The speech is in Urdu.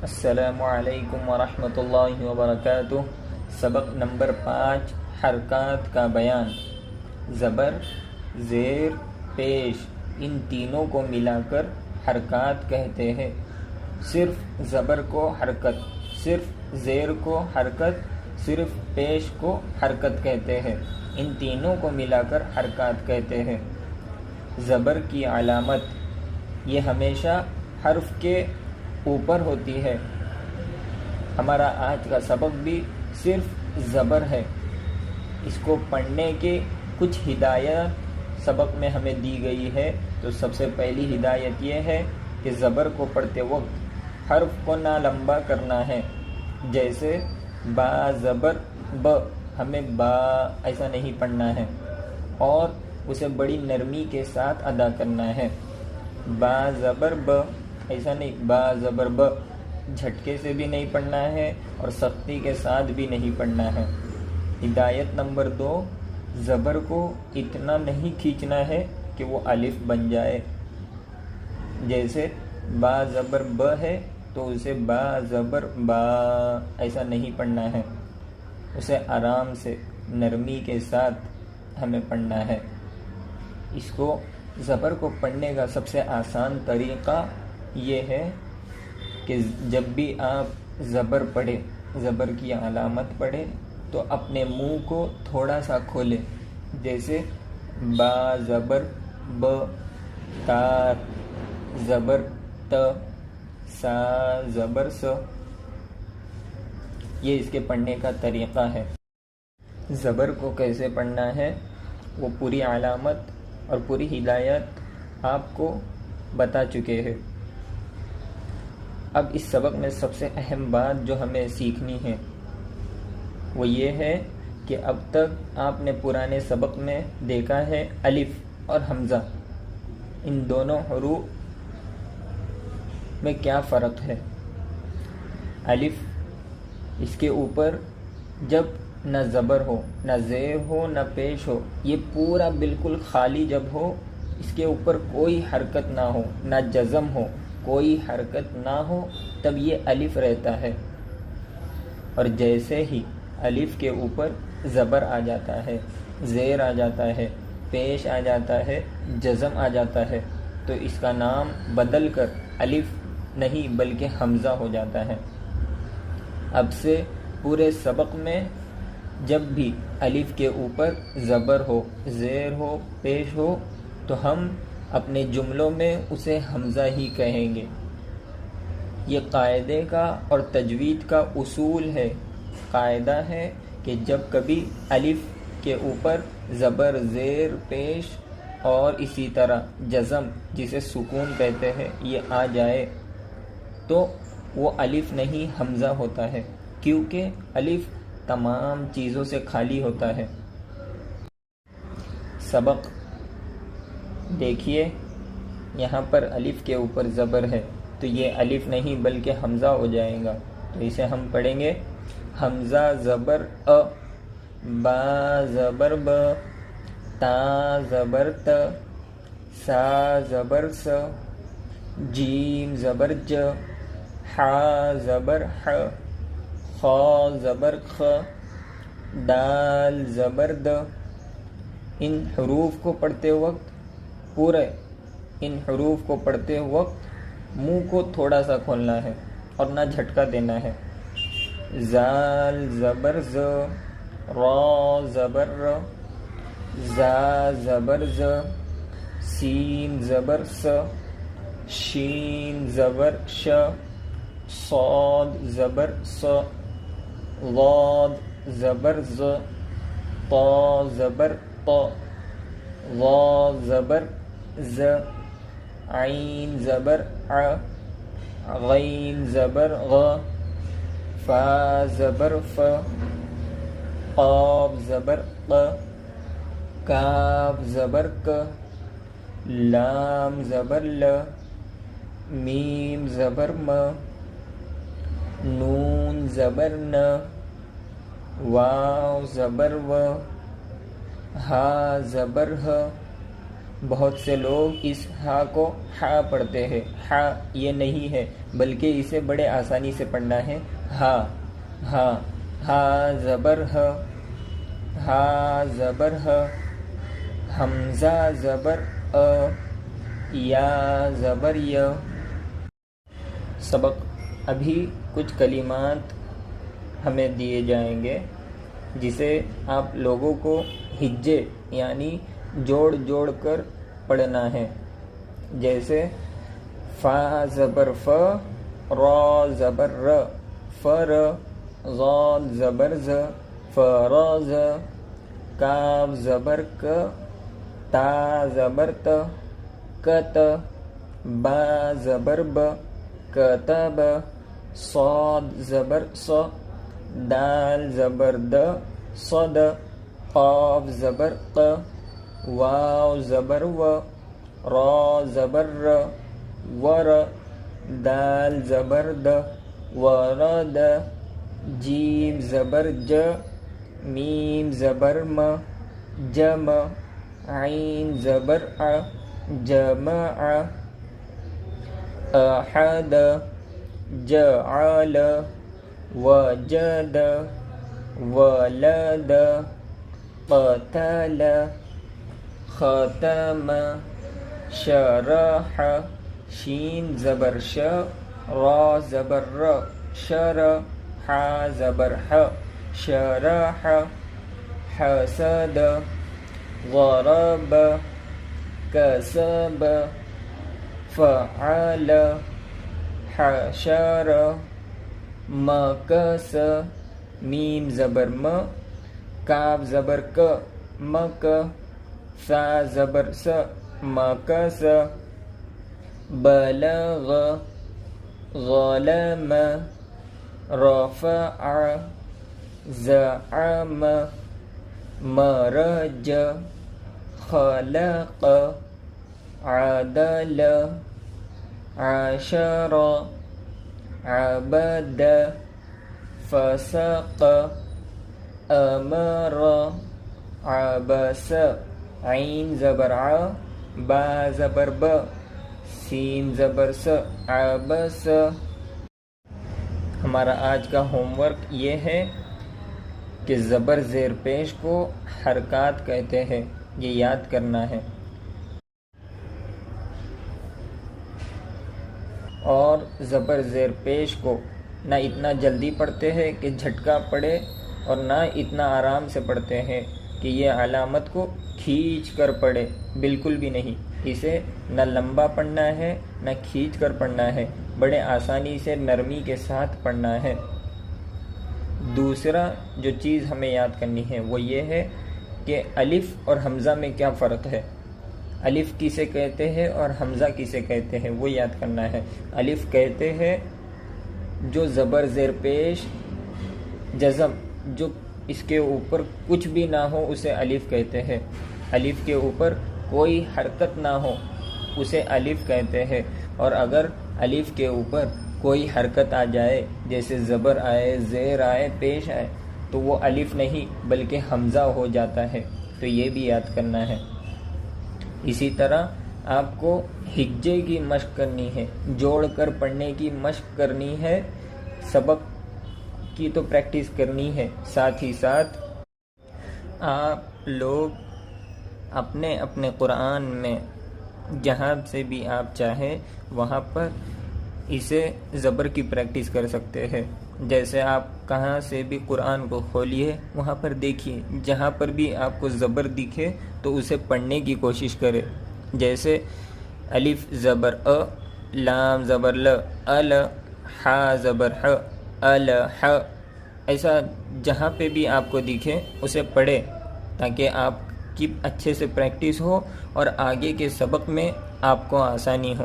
السلام علیکم ورحمۃ اللہ وبرکاتہ۔ سبق نمبر 5، حرکات کا بیان۔ زبر، زیر، پیش، ان تینوں کو ملا کر حرکات کہتے ہیں۔ صرف زبر کو حرکت، صرف زیر کو حرکت، صرف پیش کو حرکت کہتے ہیں۔ ان تینوں کو ملا کر حرکات کہتے ہیں۔ زبر کی علامت یہ ہمیشہ حرف کے اوپر ہوتی ہے۔ ہمارا آج کا سبق بھی صرف زبر ہے۔ اس کو پڑھنے کی کچھ ہدایت سبق میں ہمیں دی گئی ہے۔ تو سب سے پہلی ہدایت یہ ہے کہ زبر کو پڑھتے وقت حرف کو نہ لمبا کرنا ہے۔ جیسے با زبر ب، ہمیں با ایسا نہیں پڑھنا ہے اور اسے بڑی نرمی کے ساتھ ادا کرنا ہے۔ با زبر ب ایسا نہیں، با زبر ب جھٹکے سے بھی نہیں پڑھنا ہے اور سختی کے ساتھ بھی نہیں پڑھنا ہے۔ ہدایت نمبر 2، زبر کو اتنا نہیں کھینچنا ہے کہ وہ الف بن جائے۔ جیسے با زبر ب ہے تو اسے با زبر با ایسا نہیں پڑھنا ہے، اسے آرام سے نرمی کے ساتھ ہمیں پڑھنا ہے۔ اس کو زبر کو پڑھنے کا سب سے آسان طریقہ یہ ہے کہ جب بھی آپ زبر پڑھیں، زبر کی علامت پڑھیں تو اپنے منہ کو تھوڑا سا کھولیں۔ جیسے با زبر ب، تا زبر ت، سا زبر س۔ یہ اس کے پڑھنے کا طریقہ ہے۔ زبر کو کیسے پڑھنا ہے وہ پوری علامت اور پوری ہدایت آپ کو بتا چکے ہیں۔ اب اس سبق میں سب سے اہم بات جو ہمیں سیکھنی ہے وہ یہ ہے کہ اب تک آپ نے پرانے سبق میں دیکھا ہے الف اور حمزہ، ان دونوں حروف میں کیا فرق ہے۔ الف، اس کے اوپر جب نہ زبر ہو، نہ زیر ہو، نہ پیش ہو، یہ پورا بالکل خالی جب ہو، اس کے اوپر کوئی حرکت نہ ہو، نہ جزم ہو، کوئی حرکت نہ ہو، تب یہ الف رہتا ہے۔ اور جیسے ہی الف کے اوپر زبر آ جاتا ہے، زیر آ جاتا ہے، پیش آ جاتا ہے، جزم آ جاتا ہے، تو اس کا نام بدل کر الف نہیں بلکہ حمزہ ہو جاتا ہے۔ اب سے پورے سبق میں جب بھی الف کے اوپر زبر ہو، زیر ہو، پیش ہو، تو ہم اپنے جملوں میں اسے حمزہ ہی کہیں گے۔ یہ قاعدے کا اور تجوید کا اصول ہے۔ قاعدہ ہے کہ جب کبھی الف کے اوپر زبر، زیر، پیش اور اسی طرح جزم جسے سکون کہتے ہیں یہ آ جائے تو وہ الف نہیں حمزہ ہوتا ہے، کیونکہ الف تمام چیزوں سے خالی ہوتا ہے۔ سبق دیکھیے، یہاں پر الف کے اوپر زبر ہے تو یہ الف نہیں بلکہ حمزہ ہو جائے گا۔ تو اسے ہم پڑھیں گے حمزہ زبر ا، با زبر ب، تا زبر ت، سا زبر س، جیم زبر ج، حا زبر ح، خا زبر خ، دال زبر د۔ ان حروف کو پڑھتے وقت ان حروف کو پڑھتے وقت منہ کو تھوڑا سا کھولنا ہے اور نہ جھٹکا دینا ہے۔ زال زبر ز، را زبر ر، زا زبر ز، سین زبر س، شین زبر ش، صاد زبر س، ضاد زبر ز، طا زبر ط، ظا زبر ز، عین زبر ع، غین زبر غ، فا زبر ف، قاف زبر ق، کاف زبر ک، لام زبر ل، میم زبر م، نون زبر ن، واو زبر و، ہا زبر ہ، بہت سے لوگ اس ہا کو ہا پڑھتے ہیں. ہا یہ نہیں ہے بلکہ اسے بڑے آسانی سے پڑھنا ہے. ہا ہا ہا زبر ہ، ہا زبر ہ. حمزہ زبر ا، یا زبر ی. سبق ابھی کچھ کلمات ہمیں دیے جائیں گے جسے آپ لوگوں کو ہجے یعنی جوڑ جوڑ کر پڑھنا ہے. جیسے فا زبر ف، را زبر ر، فر. ضاد زبر ز، فراز. کاف زبر ک، تا زبر ت، کت. با زبر ب، کتب. صاد زبر ص، دال زبر د، صد. قاف زبر ق، واو زبر و، را زبر ر، ور. دال زبر د، ورد. جیم زبر ج، میم زبر م، جم. عین زبر ع، جمع. احد. جعل. وجد. ولد. قتل. ختم. شرح. شین زبر ش، را زبر ر، شر. ح زبر ح، شرح. حسد. ضرب. کسب. فعل. حشر. مکث. میم زبر م، کاف زبر ک، مک. سا زبر س، مکث. بلغ. ظلم. رفع. زعم. مرج. خلق. عدل. عشر. عبد. فسق. امر. عبس. عین زبر ع، با زبر ب، سین زبر س، عبس. ہمارا آج کا ہوم ورک یہ ہے کہ زبر زیر پیش کو حرکات کہتے ہیں، یہ یاد کرنا ہے. اور زبر زیر پیش کو نہ اتنا جلدی پڑھتے ہیں کہ جھٹکا پڑے اور نہ اتنا آرام سے پڑھتے ہیں کہ یہ علامت کو کھینچ کر پڑھے. بالکل بھی نہیں. اسے نہ لمبا پڑھنا ہے نہ کھینچ کر پڑھنا ہے، بڑے آسانی سے نرمی کے ساتھ پڑھنا ہے. دوسرا جو چیز ہمیں یاد کرنی ہے وہ یہ ہے کہ الف اور حمزہ میں کیا فرق ہے. الف کسے کہتے ہیں اور حمزہ کسے کہتے ہیں وہ یاد کرنا ہے. الف کہتے ہیں جو زبر زیر پیش جزم جو اس کے اوپر کچھ بھی نہ ہو اسے الف کہتے ہیں. الف کے اوپر کوئی حرکت نہ ہو اسے الف کہتے ہیں. اور اگر الف کے اوپر کوئی حرکت آ جائے جیسے زبر آئے، زیر آئے، پیش آئے تو وہ الف نہیں بلکہ حمزہ ہو جاتا ہے. تو یہ بھی یاد کرنا ہے. اسی طرح آپ کو ہجے کی مشق کرنی ہے، جوڑ کر پڑھنے کی مشق کرنی ہے. سبق کی تو پریکٹس کرنی ہے، ساتھ ہی ساتھ آپ لوگ اپنے اپنے قرآن میں جہاں سے بھی آپ چاہیں وہاں پر اسے زبر کی پریکٹس کر سکتے ہیں. جیسے آپ کہاں سے بھی قرآن کو کھولیے وہاں پر دیکھیے، جہاں پر بھی آپ کو زبر دکھے تو اسے پڑھنے کی کوشش کرے. جیسے الف زبر ا، لام زبر ل، ال. ح زبر ح، ال ح. ایسا جہاں پہ بھی آپ کو دکھے اسے پڑھے تاکہ آپ کی اچھے سے پریکٹس ہو اور آگے کے سبق میں آپ کو آسانی ہو.